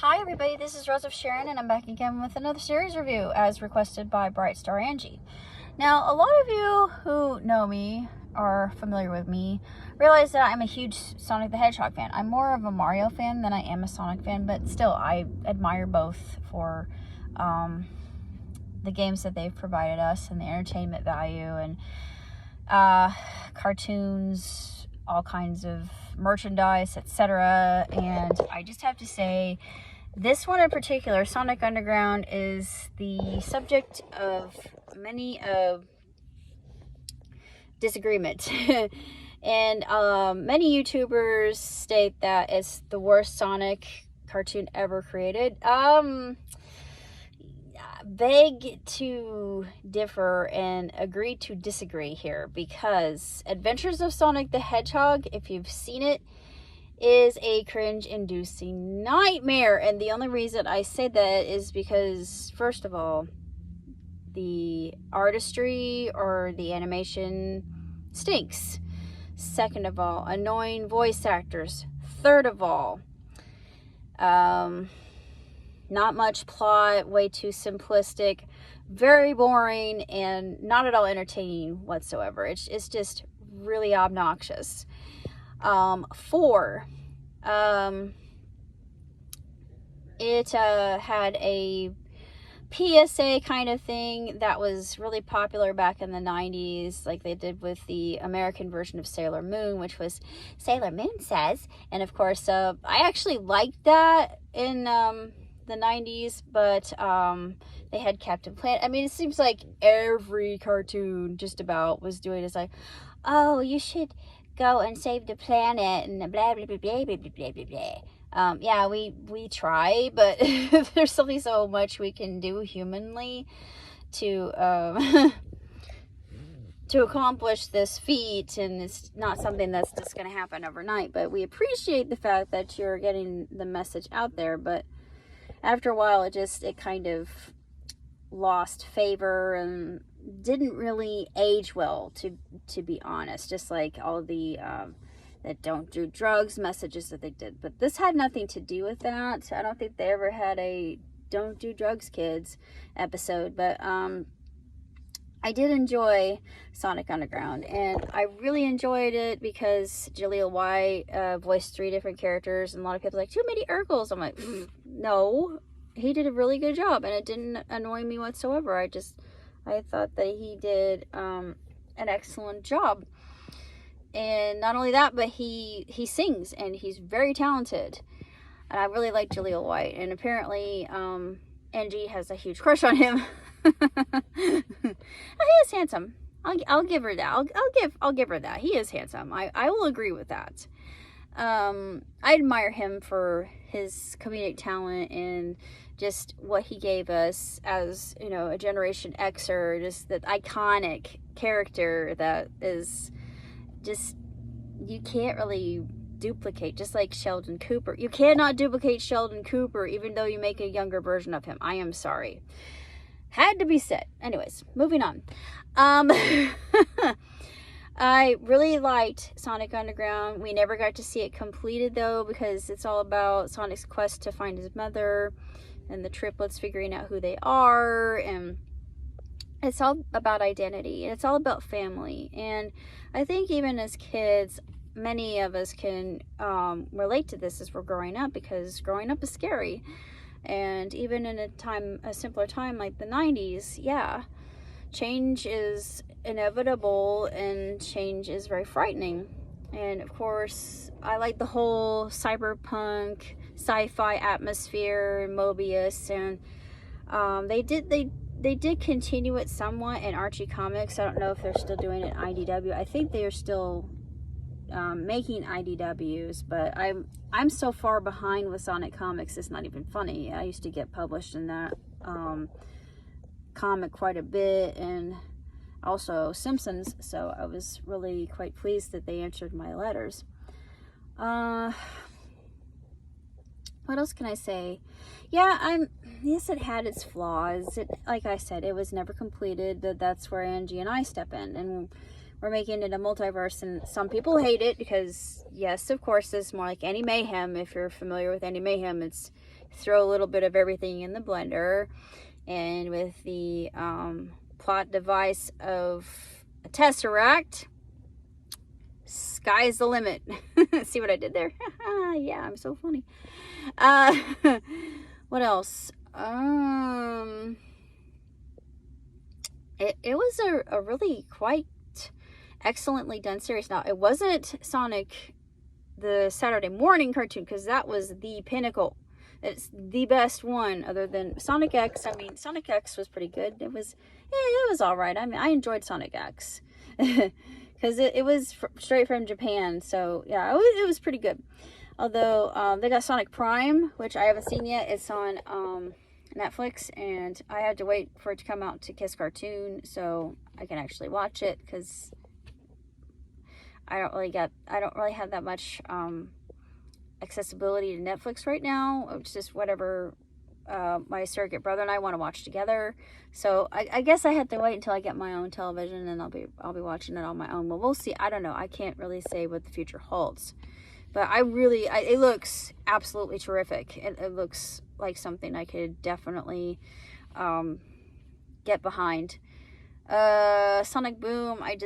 Hi everybody, this is Rose of Sharon and I'm back again with another series review as requested by Bright Star Angie. Now, a lot of you who know me or familiar with me realize that I'm a huge Sonic the Hedgehog fan. I'm more of a Mario fan than I am a Sonic fan, but still I admire both for the games that they've provided us and the entertainment value and cartoons, all kinds of merchandise, etc. And I just have to say, this one in particular, Sonic Underground, is the subject of many disagreement. And many YouTubers state that it's the worst Sonic cartoon ever created. Beg to differ and agree to disagree here, because Adventures of Sonic the Hedgehog, if you've seen it, is a cringe-inducing nightmare. And the only reason I say that is because, first of all, the artistry or the animation stinks. Second of all, annoying voice actors. Third of all, not much plot, way too simplistic, very boring, and not at all entertaining whatsoever. It's just really obnoxious. 4, it had a PSA kind of thing that was really popular back in the 90s, like they did with the American version of Sailor Moon, which was Sailor Moon says. And of course, I actually liked that in the 90s, but they had Captain Planet. I mean, it seems like every cartoon just about was doing this, like, oh, you should go and save the planet and blah blah blah blah blah blah blah blah. Yeah, we try, but there's only so much we can do humanly to to accomplish this feat, and it's not something that's just going to happen overnight. But we appreciate the fact that you're getting the message out there, but after a while it kind of lost favor and didn't really age well, to be honest. Just like all the that don't do drugs messages that they did, but this had nothing to do with that. I don't think they ever had a don't do drugs kids episode, but I did enjoy Sonic Underground, and I really enjoyed it because Jaleel White voiced 3 different characters, and a lot of people are like, too many Urkels. I'm like, no, he did a really good job, and it didn't annoy me whatsoever. I thought that he did an excellent job. And not only that, but he sings, and he's very talented. And I really like Jaleel White. And apparently, Angie has a huge crush on him. He is handsome. I'll give her that. I'll give her that. He is handsome. I will agree with that. I admire him for his comedic talent and just what he gave us as, you know, a Generation Xer, just that iconic character that is just, you can't really duplicate, just like Sheldon Cooper. You cannot duplicate Sheldon Cooper even though you make a younger version of him. I am sorry. Had to be said. Anyways, moving on. I really liked Sonic Underground. We never got to see it completed though, because it's all about Sonic's quest to find his mother and the triplets figuring out who they are, and it's all about identity, and it's all about family. And I think even as kids, many of us can relate to this as we're growing up, because growing up is scary. And even in a simpler time like the 90s, yeah, change is inevitable and change is very frightening. And of course, I like the whole cyberpunk sci-fi atmosphere, Mobius, and they did continue it somewhat in Archie Comics. I don't know if they're still doing it in IDW. I think they are still making IDWs, but I'm so far behind with Sonic Comics, it's not even funny. I used to get published in that comic quite a bit, and also Simpsons, so I was really quite pleased that they answered my letters. What else can I say? Yeah, yes, it had its flaws. Like I said, it was never completed. That's where Angie and I step in, and we're making it a multiverse, and some people hate it because, yes, of course, it's more like Annie Mayhem. If you're familiar with Annie Mayhem, it's throw a little bit of everything in the blender, and with the plot device of a Tesseract, sky's the limit. See what I did there? Yeah, I'm so funny. What else? It was a really quite excellently done series. Now, it wasn't Sonic the Saturday morning cartoon, because that was the pinnacle. It's the best one other than Sonic X. I mean, Sonic X was pretty good. It was all right. I mean, I enjoyed Sonic X because it was straight from Japan. So yeah, it was pretty good. Although they got Sonic Prime, which I haven't seen yet. It's on Netflix, and I had to wait for it to come out to Kiss Cartoon so I can actually watch it, because I don't really have that much accessibility to Netflix right now. It's just whatever my surrogate brother and I want to watch together. So I guess I had to wait until I get my own television, and I'll be watching it on my own. Well, we'll see. I don't know. I can't really say what the future holds, but it looks absolutely terrific. It looks like something I could definitely get behind. Sonic Boom, I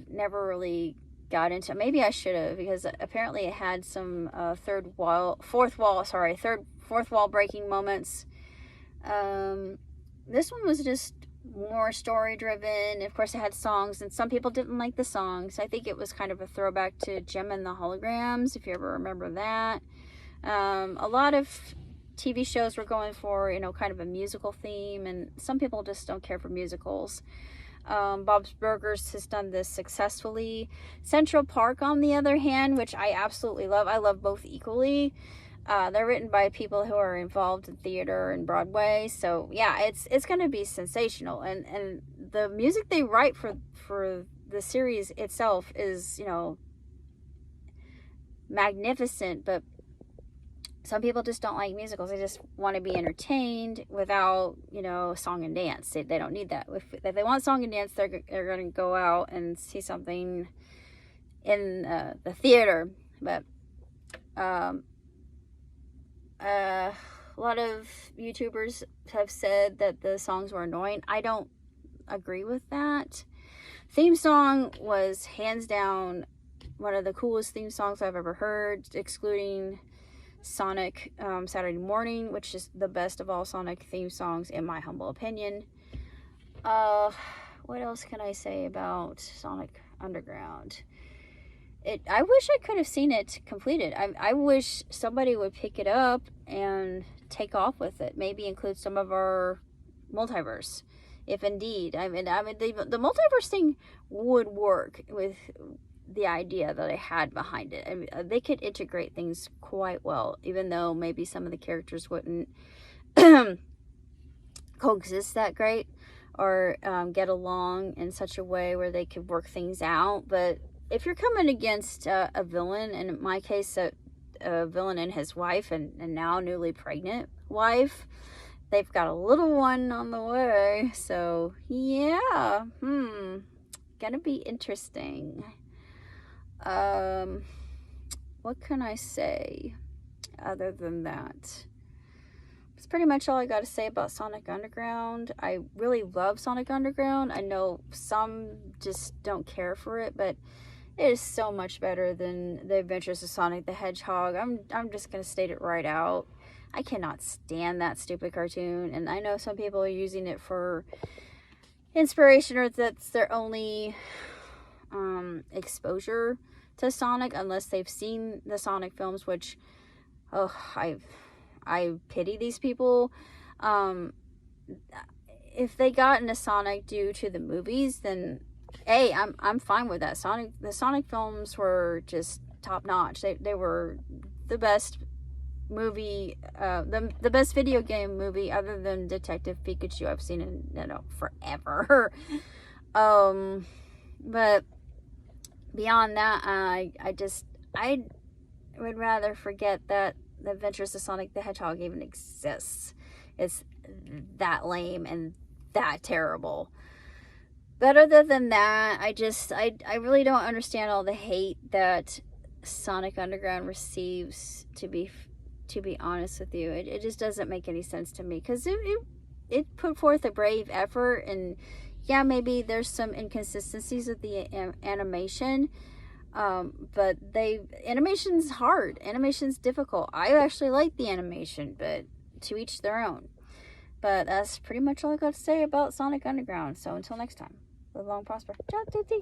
never really got into. Maybe I should have, because apparently it had some fourth wall breaking moments. This one was just more story driven. Of course, it had songs, and some people didn't like the songs. I think it was kind of a throwback to Jem and the Holograms, if you ever remember that. A lot of TV shows were going for, kind of a musical theme, and some people just don't care for musicals. Bob's Burgers has done this successfully. Central Park, on the other hand, which I absolutely love. I love both equally. They're written by people who are involved in theater and Broadway. So yeah, it's going to be sensational. And the music they write for the series itself is, magnificent, but some people just don't like musicals. They just want to be entertained without, song and dance. They don't need that. If they want song and dance, they're going to go out and see something in the theater. But a lot of YouTubers have said that the songs were annoying. I don't agree with that. Theme song was hands down one of the coolest theme songs I've ever heard, excluding Sonic Saturday Morning, which is the best of all Sonic theme songs in my humble opinion. What else can I say about Sonic Underground? I wish I could have seen it completed. I wish somebody would pick it up and take off with it. Maybe include some of our multiverse, if indeed. I mean, the multiverse thing would work with the idea that I had behind it. I mean, they could integrate things quite well, even though maybe some of the characters wouldn't coexist that great, or get along in such a way where they could work things out. But if you're coming against a villain, and in my case a villain and his wife, and now newly pregnant wife, they've got a little one on the way, so yeah, gonna be interesting. What can I say other than that? It's pretty much all I got to say about Sonic Underground. I really love Sonic Underground. I know some just don't care for it, but it is so much better than The Adventures of Sonic the Hedgehog. I'm just gonna state it right out. I cannot stand that stupid cartoon, and I know some people are using it for inspiration, or that's their only exposure to Sonic, unless they've seen the Sonic films, which I pity these people. If they got into Sonic due to the movies, then hey, I'm fine with that. The Sonic films were just top notch. They were the best movie, the best video game movie other than Detective Pikachu I've seen in forever. But beyond that, I would rather forget that The Adventures of Sonic the Hedgehog even exists. It's that lame and that terrible. But other than that, I really don't understand all the hate that Sonic Underground receives, to be honest with you. It just doesn't make any sense to me, because it put forth a brave effort, and yeah, maybe there's some inconsistencies with the animation, but animation's hard. Animation's difficult. I actually like the animation, but to each their own. But that's pretty much all I got to say about Sonic Underground. So until next time, live long, prosper. Ciao, tutti.